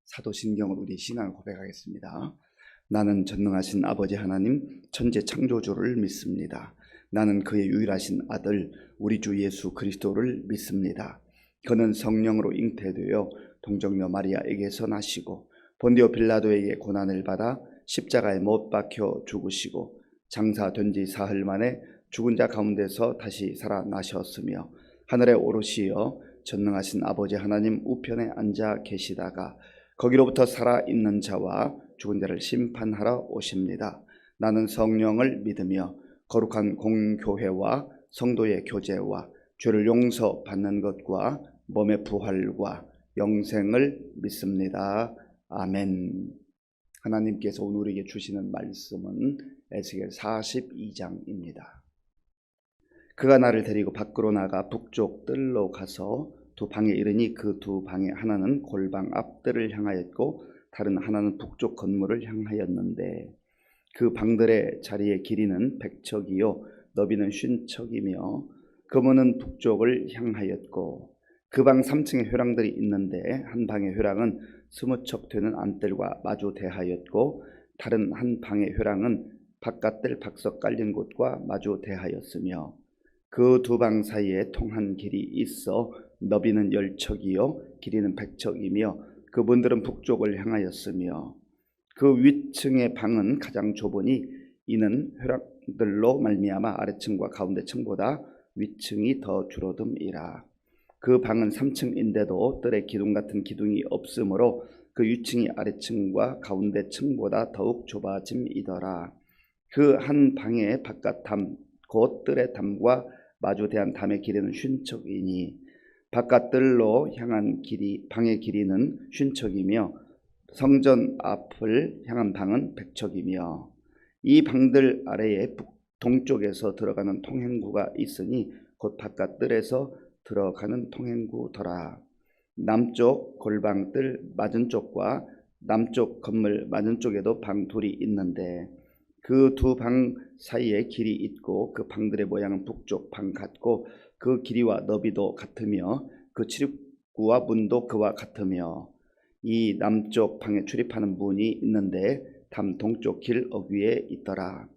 사도신경으로 우리 신앙을 고백하겠습니다. 나는 전능하신 아버지 하나님 천지 창조주를 믿습니다. 나는 그의 유일하신 아들 우리 주 예수 그리스도를 믿습니다. 그는 성령으로 잉태되어 동정녀 마리아에게서 나시고 본디오 빌라도에게 고난을 받아 십자가에 못 박혀 죽으시고 장사된 지 사흘 만에 죽은 자 가운데서 다시 살아나셨으며 하늘에 오르시어 전능하신 아버지 하나님 우편에 앉아 계시다가 거기로부터 살아있는 자와 죽은 자를 심판하러 오십니다. 나는 성령을 믿으며 거룩한 공교회와 성도의 교제와 죄를 용서받는 것과 몸의 부활과 영생을 믿습니다. 아멘. 하나님께서 오늘 우리에게 주시는 말씀은 에스겔 42장입니다. 그가 나를 데리고 밖으로 나가 북쪽 뜰로 가서 두 방에 이르니 그 두 방의 하나는 골방 앞뜰을 향하였고 다른 하나는 북쪽 건물을 향하였는데 그 방들의 자리의 길이는 100척이요 너비는 50척이며 그 문은 북쪽을 향하였고 그 방 3층에 회랑들이 있는데 한 방의 회랑은 20척 되는 안뜰과 마주 대하였고 다른 한 방의 회랑은 바깥뜰 박석 깔린 곳과 마주 대하였으며 그 두 방 사이에 통한 길이 있어 너비는 10척이요 길이는 100척이며 그 문들은 북쪽을 향하였으며 그 위층의 방은 가장 좁으니 이는 회랑들로 말미암아 아래층과 가운데 층보다 위층이 더 줄어듦이라. 그 방은 3층인데도 뜰에 기둥 같은 기둥이 없으므로 그 위층이 아래층과 가운데 층보다 더욱 좁아짐이더라. 그 한 방의 바깥 담 곧 뜰의 담과 마주대한 담의 길이는 50척이니 바깥 뜰로 향한 길이 방의 길이는 50척이며 성전 앞을 향한 방은 100척이며 이 방들 아래에 동쪽에서 들어가는 통행구가 있으니 곧 바깥 뜰에서 들어가는 통행구더라. 남쪽 골방뜰 맞은 쪽과 남쪽 건물 맞은 쪽에도 방 둘이 있는데 그 두 방 사이에 길이 있고 그 방들의 모양은 북쪽 방 같고 그 길이와 너비도 같으며 그 출입구와 문도 그와 같으며 이 남쪽 방에 출입하는 문이 있는데 담 동쪽 길 어귀에 있더라.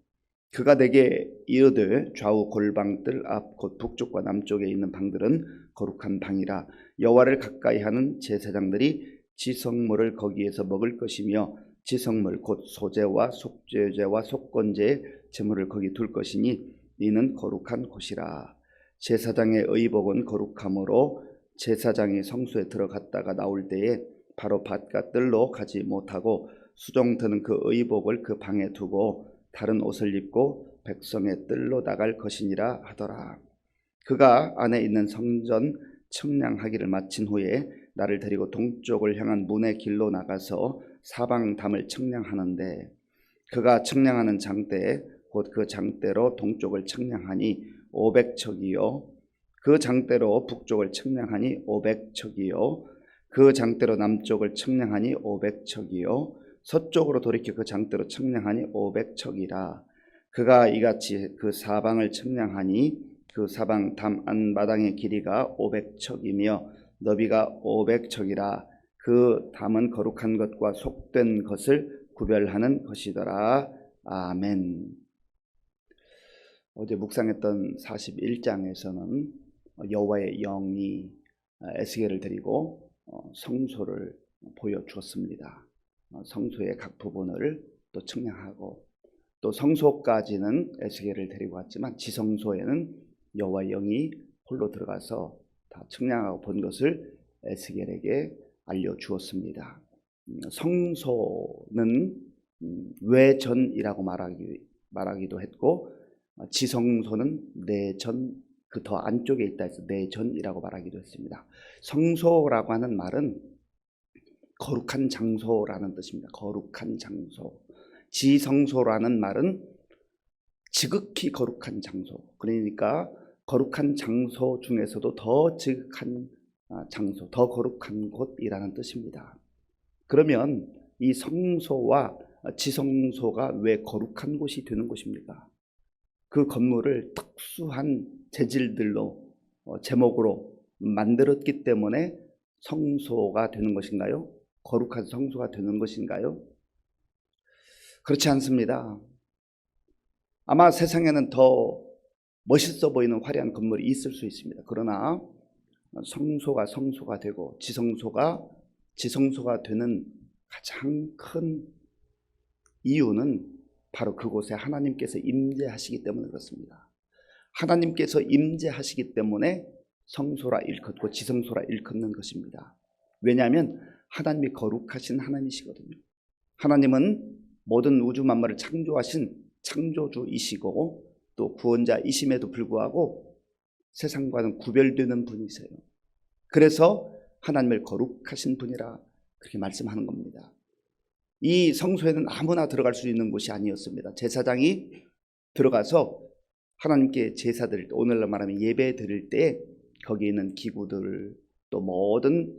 그가 내게 이르되 좌우 골방뜰 앞 곧 북쪽과 남쪽에 있는 방들은 거룩한 방이라. 여호와를 가까이 하는 제사장들이 지성물을 거기에서 먹을 것이며 지성물 곧 소제와 속죄제와 속건제의 제물을 거기 둘 것이니 이는 거룩한 곳이라. 제사장의 의복은 거룩함으로 제사장이 성소에 들어갔다가 나올 때에 바로 바깥뜰로 가지 못하고 수종드는 그 의복을 그 방에 두고 다른 옷을 입고 백성의 뜰로 나갈 것이니라 하더라. 그가 안에 있는 성전 청량하기를 마친 후에 나를 데리고 동쪽을 향한 문의 길로 나가서 사방 담을 청량하는데 그가 청량하는 장대에 곧 그 장대로 동쪽을 청량하니 500척이요 그 장대로 북쪽을 청량하니 500척이요 그 장대로 남쪽을 청량하니 500척이요 서쪽으로 돌이켜 그 장대로 청량하니 500척이라. 그가 이같이 그 사방을 청량하니 그 사방 담 안마당의 길이가 500척이며 너비가 500척이라. 그 담은 거룩한 것과 속된 것을 구별하는 것이더라. 아멘. 어제 묵상했던 41장에서는 여호와의 영이 에스겔을 데리고 성소를 보여주었습니다. 성소의 각 부분을 또 청량하고 또 성소까지는 에스겔을 데리고 왔지만 지성소에는 여호와의 영이 홀로 들어가서 다 청량하고 본 것을 에스겔에게 알려주었습니다. 성소는 외전이라고 말하기도 했고 지성소는 내전 그 더 안쪽에 있다 해서 내전이라고 말하기도 했습니다. 성소라고 하는 말은 거룩한 장소라는 뜻입니다. 거룩한 장소. 지성소라는 말은 지극히 거룩한 장소. 그러니까 거룩한 장소 중에서도 더 지극한 장소, 더 거룩한 곳이라는 뜻입니다. 그러면 이 성소와 지성소가 왜 거룩한 곳이 되는 것입니까? 그 건물을 특수한 재질들로 제목으로 만들었기 때문에 성소가 되는 것인가요? 거룩한 성소가 되는 것인가요? 그렇지 않습니다. 아마 세상에는 더 멋있어 보이는 화려한 건물이 있을 수 있습니다. 그러나 성소가 성소가 되고 지성소가 지성소가 되는 가장 큰 이유는 바로 그곳에 하나님께서 임재하시기 때문에 그렇습니다. 하나님께서 임재하시기 때문에 성소라 일컫고 지성소라 일컫는 것입니다. 왜냐하면 하나님이 거룩하신 하나님이시거든요. 하나님은 모든 우주 만물을 창조하신 창조주이시고 또 구원자이심에도 불구하고 세상과는 구별되는 분이세요. 그래서 하나님을 거룩하신 분이라 그렇게 말씀하는 겁니다. 이 성소에는 아무나 들어갈 수 있는 곳이 아니었습니다. 제사장이 들어가서 하나님께 제사 드릴 때, 오늘날 말하면 예배 드릴 때 거기에 있는 기구들 또 모든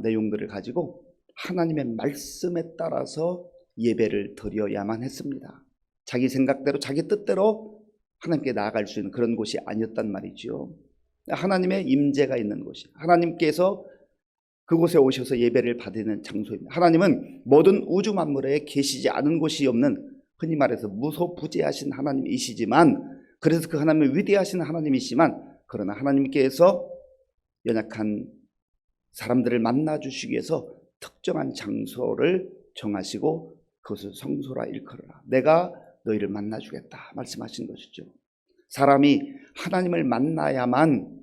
내용들을 가지고 하나님의 말씀에 따라서 예배를 드려야만 했습니다. 자기 생각대로 자기 뜻대로 하나님께 나아갈 수 있는 그런 곳이 아니었단 말이죠. 하나님의 임재가 있는 곳이, 하나님께서 그곳에 오셔서 예배를 받는 장소입니다. 하나님은 모든 우주 만물에 계시지 않은 곳이 없는, 흔히 말해서 무소부재하신 하나님이시지만, 그래서 그 하나님은 위대하신 하나님이시지만, 그러나 하나님께서 연약한 사람들을 만나 주시기 위해서 특정한 장소를 정하시고 그것을 성소라 일컬어라, 내가 너희를 만나 주겠다 말씀하신 것이죠. 사람이 하나님을 만나야만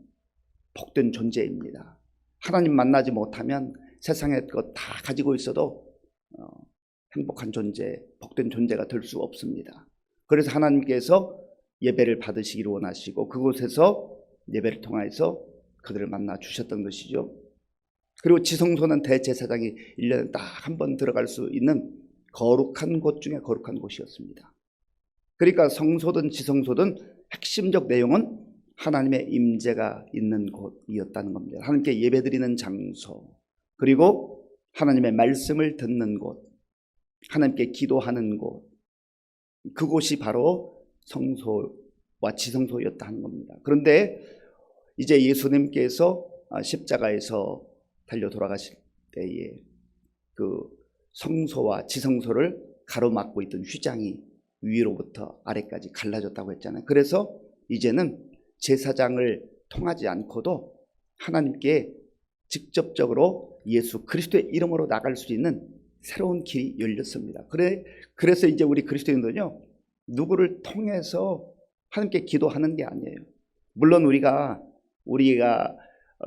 복된 존재입니다. 하나님 만나지 못하면 세상에 그거 다 가지고 있어도 행복한 존재, 복된 존재가 될 수 없습니다. 그래서 하나님께서 예배를 받으시기를 원하시고 그곳에서 예배를 통해서 그들을 만나 주셨던 것이죠. 그리고 지성소는 대제사장이 1년에 딱 한 번 들어갈 수 있는 거룩한 곳 중에 거룩한 곳이었습니다. 그러니까 성소든 지성소든 핵심적 내용은 하나님의 임재가 있는 곳이었다는 겁니다. 하나님께 예배드리는 장소, 그리고 하나님의 말씀을 듣는 곳, 하나님께 기도하는 곳, 그곳이 바로 성소와 지성소였다 하는 겁니다. 그런데 이제 예수님께서 십자가에서 달려 돌아가실 때에 그 성소와 지성소를 가로막고 있던 휘장이 위로부터 아래까지 갈라졌다고 했잖아요. 그래서 이제는 제사장을 통하지 않고도 하나님께 직접적으로 예수 그리스도의 이름으로 나갈 수 있는 새로운 길이 열렸습니다. 그래서 이제 우리 그리스도인들은요, 누구를 통해서 하나님께 기도하는 게 아니에요. 물론 우리가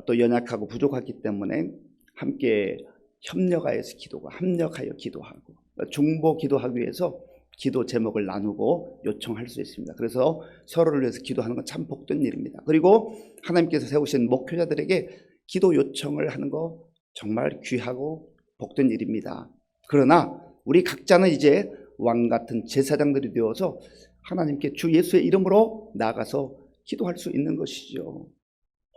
또 연약하고 부족하기 때문에 함께 협력하여서 기도하고 합력하여 기도하고 중보 기도하기 위해서 기도 제목을 나누고 요청할 수 있습니다. 그래서 서로를 위해서 기도하는 건 참 복된 일입니다. 그리고 하나님께서 세우신 목회자들에게 기도 요청을 하는 거 정말 귀하고 복된 일입니다. 그러나 우리 각자는 이제 왕 같은 제사장들이 되어서 하나님께 주 예수의 이름으로 나가서 기도할 수 있는 것이죠.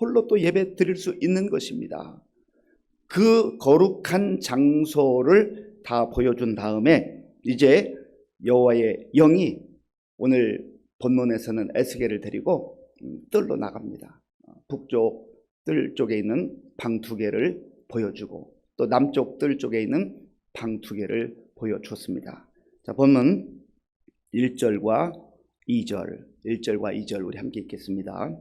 홀로 또 예배 드릴 수 있는 것입니다. 그 거룩한 장소를 다 보여준 다음에 이제 여호와의 영이 오늘 본문에서는 에스겔을 데리고 뜰로 나갑니다. 북쪽 뜰 쪽에 있는 방 2개를 보여주고 또 남쪽 뜰 쪽에 있는 방 2개를 보여주었습니다. 자, 본문 1절과 2절 우리 함께 읽겠습니다.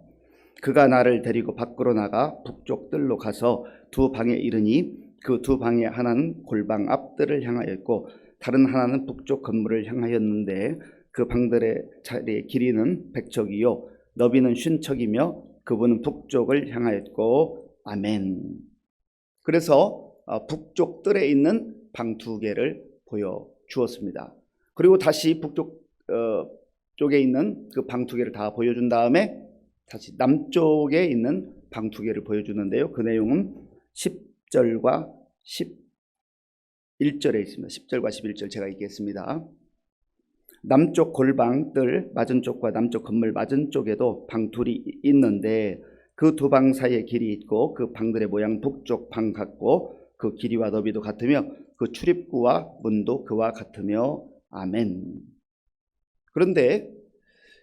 그가 나를 데리고 밖으로 나가 북쪽 뜰로 가서 2방에 이르니 그 2방의 하나는 골방 앞뜰을 향하였고 다른 하나는 북쪽 건물을 향하였는데 그 방들의 자리의 길이는 100척이요 너비는 50척이며 그분은 북쪽을 향하였고 아멘. 그래서 북쪽 뜰에 있는 방 2개를 보여주었습니다. 그리고 다시 북쪽 쪽에 있는 그 방 2개를 다 보여준 다음에 다시 남쪽에 있는 방 2개를 보여주는데요. 그 내용은 10절과 11절에 있습니다. 10절과 11절 제가 읽겠습니다. 남쪽 골방 뜰 맞은쪽과 남쪽 건물 맞은쪽에도 방 2이 있는데 그 2방 사이에 길이 있고 그 방들의 모양 북쪽 방 같고 그 길이와 너비도 같으며 그 출입구와 문도 그와 같으며 아멘. 그런데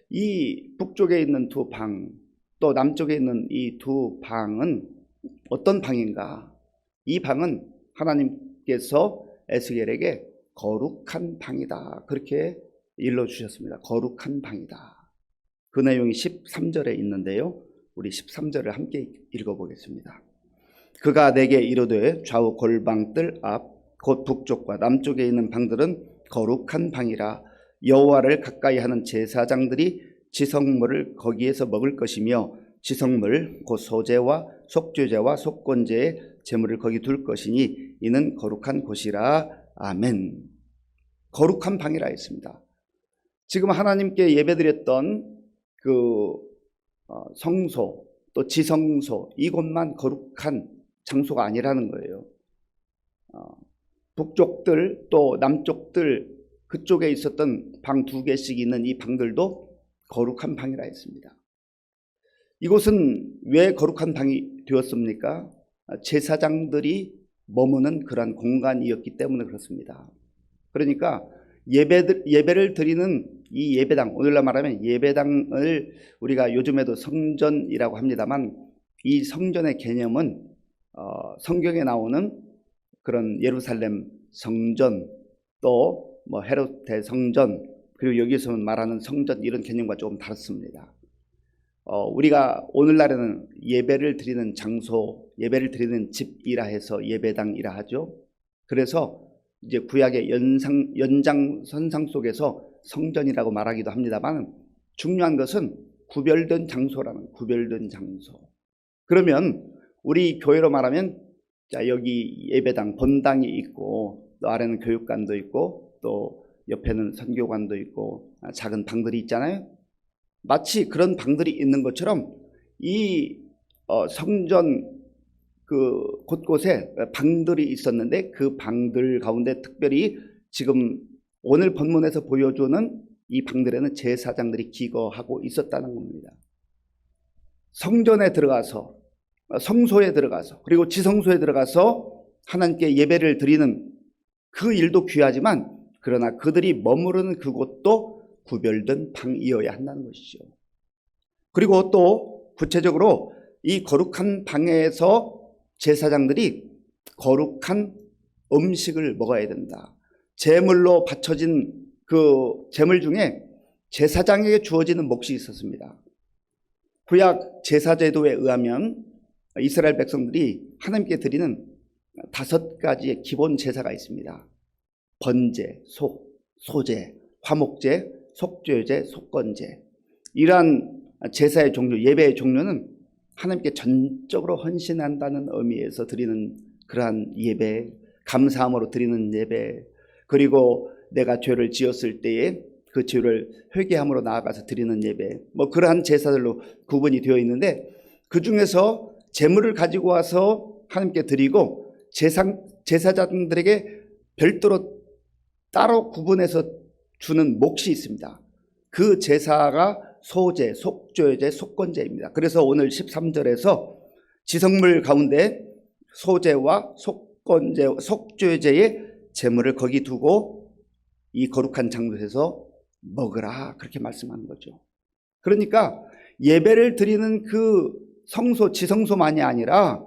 이 북쪽에 있는 2방 또 남쪽에 있는 이 2방은 어떤 방인가? 이 방은 하나님 하나님께서 에스겔에게 거룩한 방이다, 그렇게 일러주셨습니다. 거룩한 방이다. 그 내용이 13절에 있는데요, 우리 13절을 함께 읽어보겠습니다. 그가 내게 이르되 좌우 골방뜰 앞 곧 북쪽과 남쪽에 있는 방들은 거룩한 방이라. 여호와를 가까이 하는 제사장들이 지성물을 거기에서 먹을 것이며 지성물 곧 소제와 속죄제와 속건제의 제물을 거기 둘 것이니 이는 거룩한 곳이라. 아멘. 거룩한 방이라 했습니다. 지금 하나님께 예배드렸던 그 성소 또 지성소, 이곳만 거룩한 장소가 아니라는 거예요. 북쪽들 또 남쪽들 그쪽에 있었던 방 2개씩 있는 이 방들도 거룩한 방이라 했습니다. 이곳은 왜 거룩한 방이 되었습니까? 제사장들이 머무는 그러한 공간이었기 때문에 그렇습니다. 그러니까 예배를 드리는 이 예배당, 오늘날 말하면 예배당을 우리가 요즘에도 성전이라고 합니다만, 이 성전의 개념은 성경에 나오는 그런 예루살렘 성전, 또 뭐 헤롯 대성전, 그리고 여기서 말하는 성전, 이런 개념과 조금 다릅니다. 우리가 오늘날에는 예배를 드리는 장소, 예배를 드리는 집이라 해서 예배당이라 하죠. 그래서 이제 구약의 연장선상 속에서 성전이라고 말하기도 합니다만, 중요한 것은 구별된 장소라는, 구별된 장소. 그러면 우리 교회로 말하면, 자, 여기 예배당 본당이 있고 또 아래는 교육관도 있고 또 옆에는 선교관도 있고 작은 방들이 있잖아요. 마치 그런 방들이 있는 것처럼 이 성전 그 곳곳에 방들이 있었는데, 그 방들 가운데 특별히 지금 오늘 본문에서 보여주는 이 방들에는 제사장들이 기거하고 있었다는 겁니다. 성전에 들어가서, 성소에 들어가서, 그리고 지성소에 들어가서 하나님께 예배를 드리는 그 일도 귀하지만, 그러나 그들이 머무르는 그곳도 구별된 방이어야 한다는 것이죠. 그리고 또 구체적으로 이 거룩한 방에서 제사장들이 거룩한 음식을 먹어야 된다. 제물로 바쳐진 그 제물 중에 제사장에게 주어지는 몫이 있었습니다. 구약 제사제도에 의하면 이스라엘 백성들이 하나님께 드리는 5가지의 기본 제사가 있습니다. 번제, 소제, 화목제, 속죄제, 속건제. 이러한 제사의 종류, 예배의 종류는 하나님께 전적으로 헌신한다는 의미에서 드리는 그러한 예배, 감사함으로 드리는 예배, 그리고 내가 죄를 지었을 때에 그 죄를 회개함으로 나아가서 드리는 예배, 뭐 그러한 제사들로 구분이 되어 있는데, 그 중에서 제물을 가지고 와서 하나님께 드리고 제사장들에게 별도로 따로 구분해서 주는 몫이 있습니다. 그 제사가 소제, 속죄제, 속건제입니다. 그래서 오늘 13절에서 지성물 가운데 소제와 속건제, 속죄제의 제물을 거기 두고 이 거룩한 장소에서 먹으라, 그렇게 말씀하는 거죠. 그러니까 예배를 드리는 그 성소, 지성소만이 아니라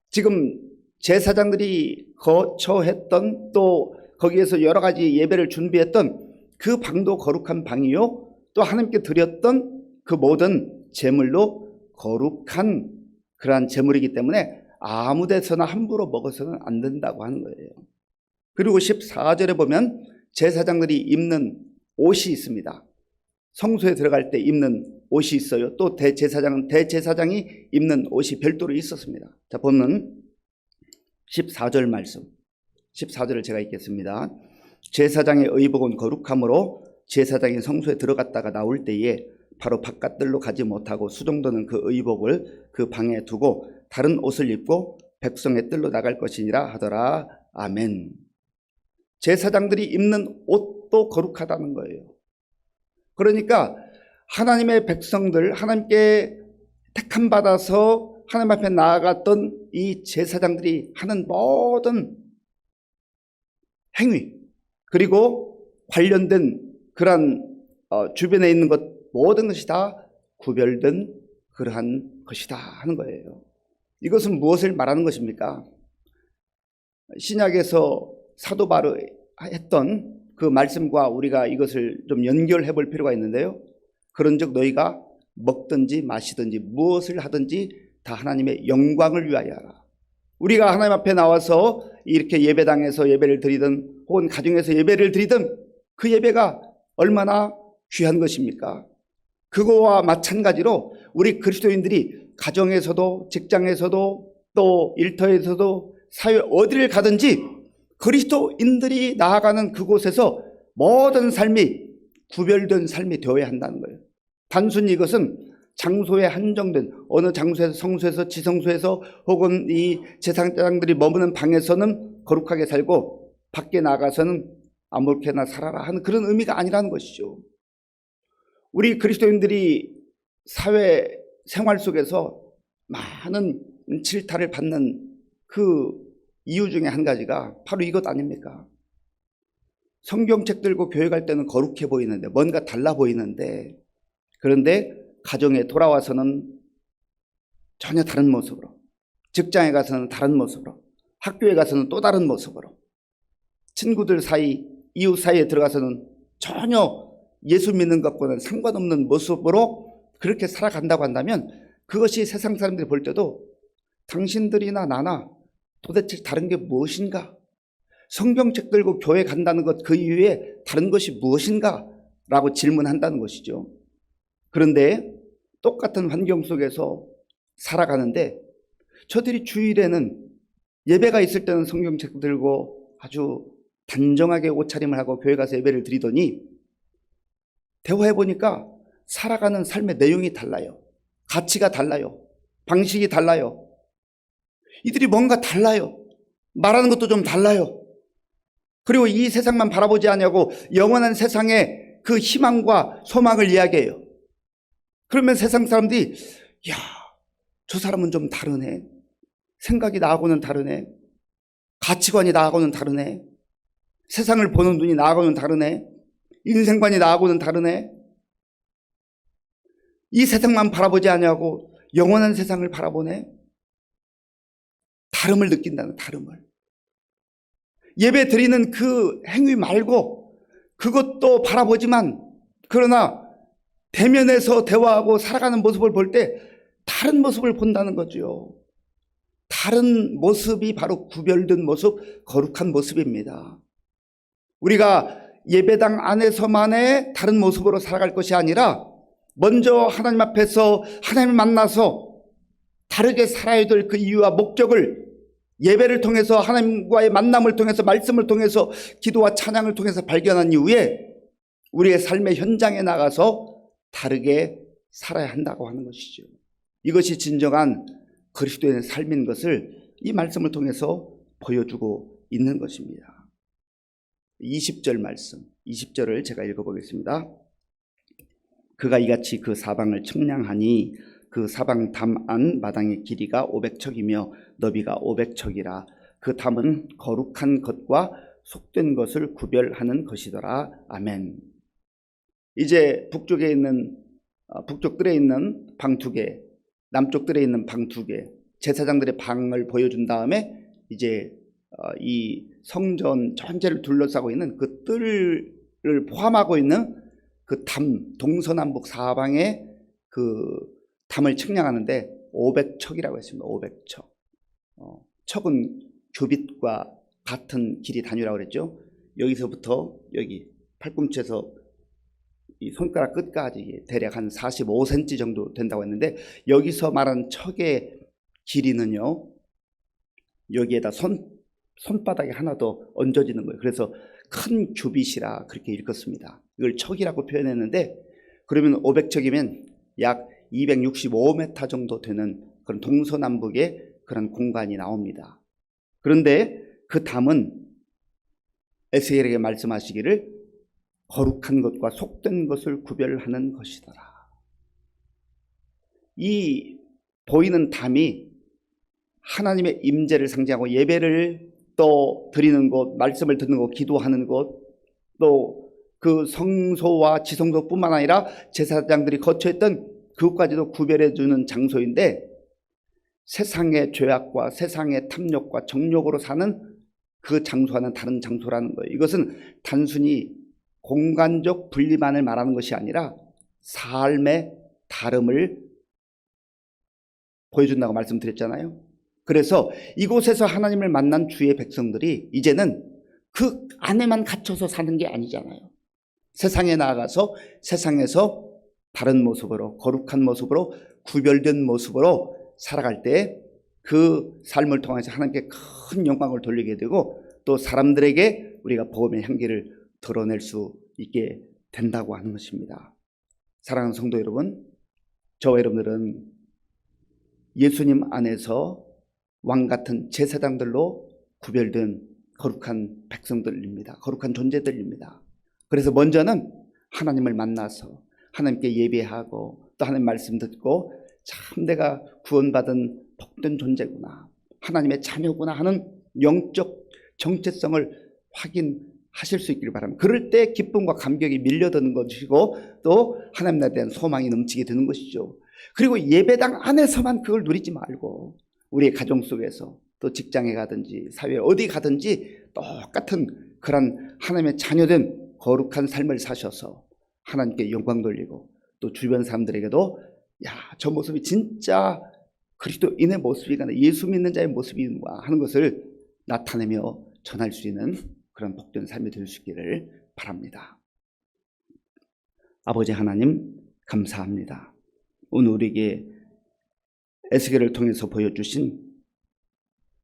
지금 제사장들이 거처했던, 또 거기에서 여러 가지 예배를 준비했던 그 방도 거룩한 방이요, 또 하나님께 드렸던 그 모든 제물도 거룩한 그러한 제물이기 때문에 아무 데서나 함부로 먹어서는 안 된다고 하는 거예요. 그리고 14절에 보면 제사장들이 입는 옷이 있습니다. 성소에 들어갈 때 입는 옷이 있어요. 또 대제사장이 입는 옷이 별도로 있었습니다. 자, 보면 14절 말씀, 14절을 제가 읽겠습니다. 제사장의 의복은 거룩함으로 제사장이 성소에 들어갔다가 나올 때에 바로 바깥들로 가지 못하고 수종도는 그 의복을 그 방에 두고 다른 옷을 입고 백성의 뜰로 나갈 것이니라 하더라. 아멘. 제사장들이 입는 옷도 거룩하다는 거예요. 그러니까 하나님의 백성들, 하나님께 택함 받아서 하나님 앞에 나아갔던 이 제사장들이 하는 모든 행위, 그리고 관련된 그러한 주변에 있는 것, 모든 것이 다 구별된 그러한 것이다 하는 거예요. 이것은 무엇을 말하는 것입니까? 신약에서 사도 바울이 했던 그 말씀과 우리가 이것을 좀 연결해 볼 필요가 있는데요. 그런즉 너희가 먹든지 마시든지 무엇을 하든지 다 하나님의 영광을 위하여 하라. 우리가 하나님 앞에 나와서 이렇게 예배당에서 예배를 드리든 혹은 가정에서 예배를 드리든 그 예배가 얼마나 귀한 것입니까? 그거와 마찬가지로 우리 그리스도인들이 가정에서도 직장에서도 또 일터에서도 사회 어디를 가든지 그리스도인들이 나아가는 그곳에서 모든 삶이 구별된 삶이 되어야 한다는 거예요. 단순히 이것은 장소에 한정된 어느 장소에서 성소에서 지성소에서 혹은 이 제사장들이 머무는 방에서는 거룩하게 살고 밖에 나가서는 아무렇게나 살아라 하는 그런 의미가 아니라는 것이죠. 우리 그리스도인들이 사회 생활 속에서 많은 질타를 받는 그 이유 중에 한 가지가 바로 이것 아닙니까? 성경책 들고 교회 갈 때는 거룩해 보이는데 뭔가 달라 보이는데 그런데 가정에 돌아와서는 전혀 다른 모습으로, 직장에 가서는 다른 모습으로, 학교에 가서는 또 다른 모습으로, 친구들 사이, 이웃 사이에 들어가서는 전혀 예수 믿는 것과는 상관없는 모습으로 그렇게 살아간다고 한다면 그것이 세상 사람들이 볼 때도 당신들이나 나나 도대체 다른 게 무엇인가? 성경책 들고 교회 간다는 것 그 이후에 다른 것이 무엇인가? 라고 질문한다는 것이죠. 그런데 똑같은 환경 속에서 살아가는데 저들이 주일에는 예배가 있을 때는 성경책 들고 아주 단정하게 옷차림을 하고 교회 가서 예배를 드리더니 대화해보니까 살아가는 삶의 내용이 달라요. 가치가 달라요. 방식이 달라요. 이들이 뭔가 달라요. 말하는 것도 좀 달라요. 그리고 이 세상만 바라보지 않냐고 영원한 세상의 그 희망과 소망을 이야기해요. 그러면 세상 사람들이 야, 저 사람은 좀 다르네. 생각이 나하고는 다르네. 가치관이 나하고는 다르네. 세상을 보는 눈이 나하고는 다르네. 인생관이 나하고는 다르네. 이 세상만 바라보지 않냐고 영원한 세상을 바라보네. 다름을 느낀다는 다름을. 예배 드리는 그 행위 말고 그것도 바라보지만 그러나 대면에서 대화하고 살아가는 모습을 볼 때 다른 모습을 본다는 거죠. 다른 모습이 바로 구별된 모습, 거룩한 모습입니다. 우리가 예배당 안에서만의 다른 모습으로 살아갈 것이 아니라 먼저 하나님 앞에서 하나님을 만나서 다르게 살아야 될 그 이유와 목적을 예배를 통해서 하나님과의 만남을 통해서 말씀을 통해서 기도와 찬양을 통해서 발견한 이후에 우리의 삶의 현장에 나가서 다르게 살아야 한다고 하는 것이죠. 이것이 진정한 그리스도의 삶인 것을 이 말씀을 통해서 보여주고 있는 것입니다. 20절 말씀, 20절을 제가 읽어보겠습니다. 그가 이같이 그 사방을 청량하니 그 사방 담 안 마당의 길이가 500척이며 너비가 500척이라. 그 담은 거룩한 것과 속된 것을 구별하는 것이더라. 아멘. 이제 북쪽에 있는 북쪽들에 있는 방 2개, 남쪽들에 있는 방 2개, 제사장들의 방을 보여준 다음에 이제 이 성전 전체를 둘러싸고 있는 그 뜰을 포함하고 있는 그 담, 동서남북 사방의 그 담을 측량하는데 500척이라고 했습니다. 500척. 척은 규빗과 같은 길이 단위라고 그랬죠. 여기서부터 여기 팔꿈치에서 이 손가락 끝까지 대략 한 45cm 정도 된다고 했는데 여기서 말하는 척의 길이는요. 여기에다 손바닥이 하나 더 얹어지는 거예요. 그래서 큰 규빗이라 그렇게 읽었습니다. 이걸 척이라고 표현했는데 그러면 500척이면 약 265m 정도 되는 그런 동서남북의 그런 공간이 나옵니다. 그런데 그 담은 에스겔에게 말씀하시기를 거룩한 것과 속된 것을 구별하는 것이더라. 이 보이는 담이 하나님의 임재를 상징하고 예배를 또 드리는 곳, 말씀을 듣는 곳, 기도하는 곳, 또 그 성소와 지성소뿐만 아니라 제사장들이 거처했던 그것까지도 구별해주는 장소인데 세상의 죄악과 세상의 탐욕과 정욕으로 사는 그 장소와는 다른 장소라는 거예요. 이것은 단순히 공간적 분리만을 말하는 것이 아니라 삶의 다름을 보여준다고 말씀드렸잖아요. 그래서 이곳에서 하나님을 만난 주의 백성들이 이제는 그 안에만 갇혀서 사는 게 아니잖아요. 세상에 나아가서 세상에서 다른 모습으로, 거룩한 모습으로, 구별된 모습으로 살아갈 때 그 삶을 통해서 하나님께 큰 영광을 돌리게 되고 또 사람들에게 우리가 복음의 향기를 드러낼 수 있게 된다고 하는 것입니다. 사랑하는 성도 여러분, 저와 여러분들은 예수님 안에서 왕같은 제사장들로 구별된 거룩한 백성들입니다. 거룩한 존재들입니다. 그래서 먼저는 하나님을 만나서 하나님께 예배하고 또 하나님 말씀 듣고 참 내가 구원받은 복된 존재구나, 하나님의 자녀구나 하는 영적 정체성을 확인하실 수 있기를 바랍니다. 그럴 때 기쁨과 감격이 밀려드는 것이고 또 하나님에 대한 소망이 넘치게 되는 것이죠. 그리고 예배당 안에서만 그걸 누리지 말고 우리의 가정 속에서 또 직장에 가든지 사회에 어디 가든지 똑같은 그런 하나님의 자녀된 거룩한 삶을 사셔서 하나님께 영광 돌리고 또 주변 사람들에게도 야, 저 모습이 진짜 그리스도인의 모습이거나 예수 믿는 자의 모습인가 하는 것을 나타내며 전할 수 있는 그런 복된 삶이 될 수 있기를 바랍니다. 아버지 하나님 감사합니다. 오늘 우리에게 에스겔을 통해서 보여주신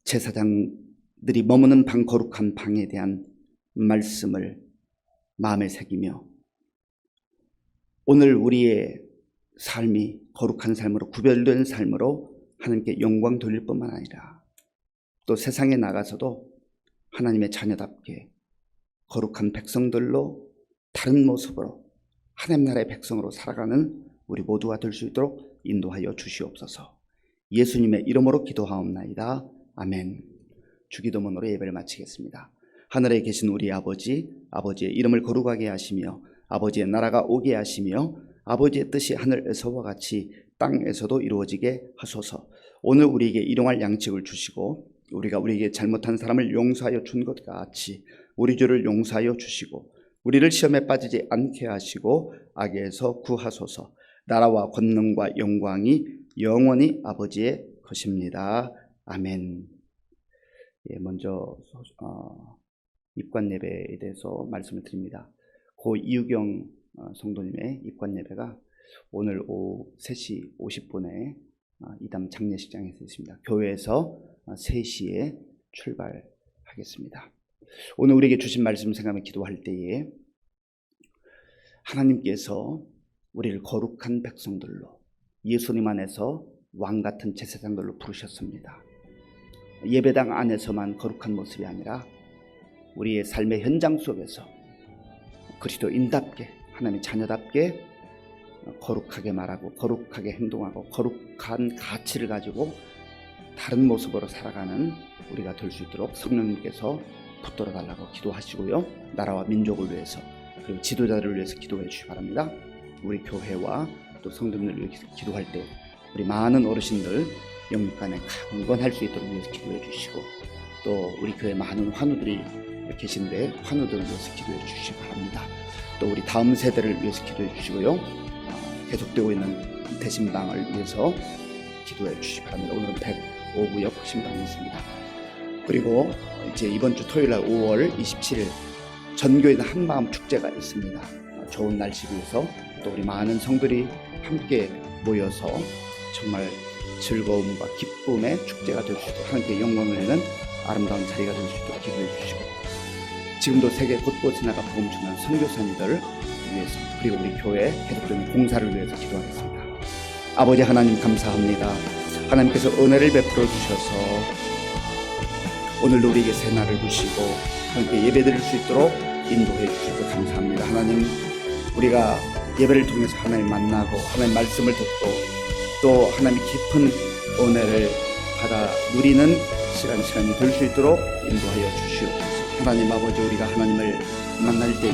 제사장들이 머무는 방, 거룩한 방에 대한 말씀을 마음에 새기며 오늘 우리의 삶이 거룩한 삶으로 구별된 삶으로 하나님께 영광 돌릴 뿐만 아니라 또 세상에 나가서도 하나님의 자녀답게 거룩한 백성들로 다른 모습으로 하나님 나라의 백성으로 살아가는 우리 모두가 될 수 있도록 인도하여 주시옵소서. 예수님의 이름으로 기도하옵나이다. 아멘. 주기도문으로 예배를 마치겠습니다. 하늘에 계신 우리 아버지, 아버지의 이름을 거룩하게 하시며 아버지의 나라가 오게 하시며 아버지의 뜻이 하늘에서와 같이 땅에서도 이루어지게 하소서. 오늘 우리에게 일용할 양식을 주시고 우리가 우리에게 잘못한 사람을 용서하여 준 것 같이 우리 죄를 용서하여 주시고 우리를 시험에 빠지지 않게 하시고 악에서 구하소서. 나라와 권능과 영광이 영원히 아버지의 것입니다. 아멘. 먼저 입관 예배에 대해서 말씀을 드립니다. 고 이유경 성도님의 입관 예배가 오늘 오후 3시 50분에 이담 장례식장에서 있습니다. 교회에서 3시에 출발하겠습니다. 오늘 우리에게 주신 말씀 생각하며 기도할 때에 하나님께서 우리를 거룩한 백성들로 예수님 안에서 왕같은 제사장들로 부르셨습니다. 예배당 안에서만 거룩한 모습이 아니라 우리의 삶의 현장 속에서 그리스도인답게 하나님의 자녀답게 거룩하게 말하고 거룩하게 행동하고 거룩한 가치를 가지고 다른 모습으로 살아가는 우리가 될 수 있도록 성령님께서 붙들어 달라고 기도하시고요. 나라와 민족을 위해서 그리고 지도자들을 위해서 기도해 주시기 바랍니다. 우리 교회와 또 성도님들을 위해서 기도할 때 우리 많은 어르신들 영육간에 강건할 수 있도록 위해서 기도해 주시고 또 우리 교회 많은 환우들이 계신데 환우들을 위해서 기도해 주시기 바랍니다. 또 우리 다음 세대를 위해서 기도해 주시고요. 계속되고 있는 대신방을 위해서 기도해 주시기 바랍니다. 오늘은 105구역 신방이 있습니다. 그리고 이제 이번 주 토요일 날 5월 27일 전교회는 한마음 축제가 있습니다. 좋은 날씨 위해서 또 우리 많은 성들이 함께 모여서 정말 즐거움과 기쁨의 축제가 될 수 있도록 하나님께 영광을 내는 아름다운 자리가 될 수 있도록 기도해 주시고 지금도 세계 곳곳에 나가 복음 전하는 선교사님들을 위해서 그리고 우리 교회 계속되는 공사를 위해서 기도하겠습니다. 아버지 하나님 감사합니다. 하나님께서 은혜를 베풀어 주셔서 오늘도 우리에게 새날을 주시고 하나님께 예배드릴 수 있도록 인도해 주셔서 감사합니다. 하나님 우리가 예배를 통해서 하나님 만나고 하나님 말씀을 듣고 또 하나님의 깊은 은혜를 받아 누리는 시간이 될 수 있도록 인도하여 주시옵소서. 하나님 아버지 우리가 하나님을 만날 때에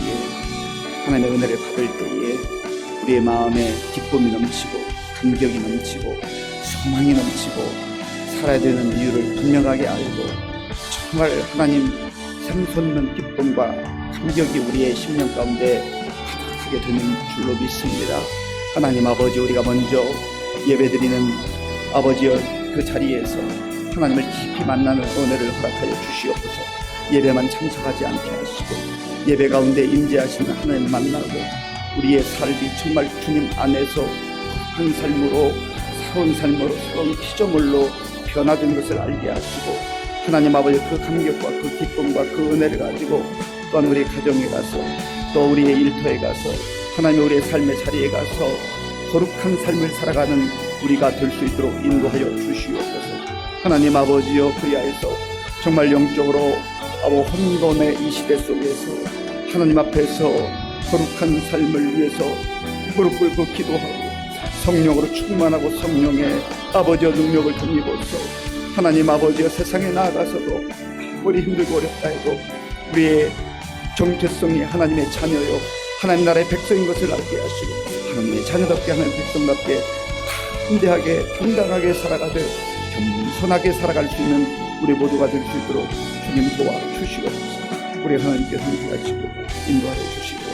하나님의 은혜를 받을 때에 우리의 마음에 기쁨이 넘치고 감격이 넘치고 소망이 넘치고 살아야 되는 이유를 분명하게 알고 정말 하나님 샘솟는 기쁨과 감격이 우리의 심령 가운데 가득하게 되는 줄로 믿습니다. 하나님 아버지, 우리가 먼저 예배드리는 아버지여 그 자리에서 하나님을 깊이 만나는 은혜를 허락하여 주시옵소서. 예배만 참석하지 않게 하시고 예배 가운데 임재하시는 하나님을 만나고 우리의 삶이 정말 주님 안에서 한 삶으로 새로운 삶으로 새로운 피조물로 변화된 것을 알게 하시고 하나님 아버지 그 감격과 그 기쁨과 그 은혜를 가지고 또한 우리 가정에 가서 또 우리의 일터에 가서 하나님 우리의 삶의 자리에 가서 거룩한 삶을 살아가는 우리가 될 수 있도록 인도하여 주시옵소서. 하나님 아버지여, 그리하여서 정말 영적으로 혼돈의 이 시대 속에서 하나님 앞에서 거룩한 삶을 위해서 무릎 꿇고 기도하고 성령으로 충만하고 성령의 아버지의 능력을 덧입어서 하나님 아버지여 세상에 나아가서도 아무리 힘들고 어렵다 해도 우리의 정체성이 하나님의 자녀요 하나님 나라의 백성인 것을 알게 하시고 하나님의 자녀답게 하나님 백성답게 담대하게 당당하게 살아가되 겸손하게 살아갈 수 있는 우리 모두가 될 수 있도록 주님 도와주시옵소서. 우리 하나님께 함께하시고 인도하여 주시옵소서.